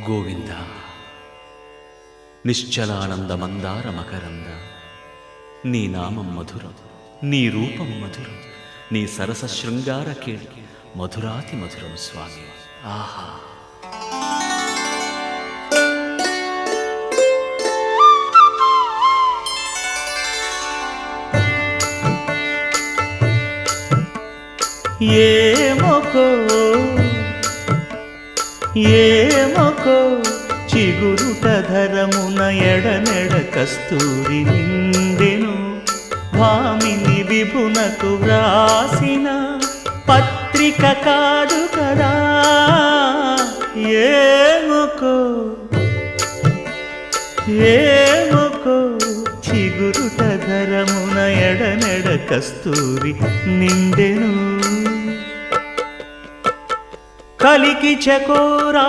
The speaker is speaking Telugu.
గోవింద నిశ్చలానంద మందార మకరంద నీ నామం మధురం, నీ రూపం మధురం, నీ సరస శృంగార కేళి మధురాతి మధురం స్వామి. ఆహా! ఏమొకో చిగురుట ధరమున ఎడనెడ కస్తూరి నిండెను. భామిని విభునకు వ్రాసిన పత్రిక కాదు కదా. ఏమొకో చిగురుట ధరమున ఎడనెడ కస్తూరి నిండెను. కలికి చకోరా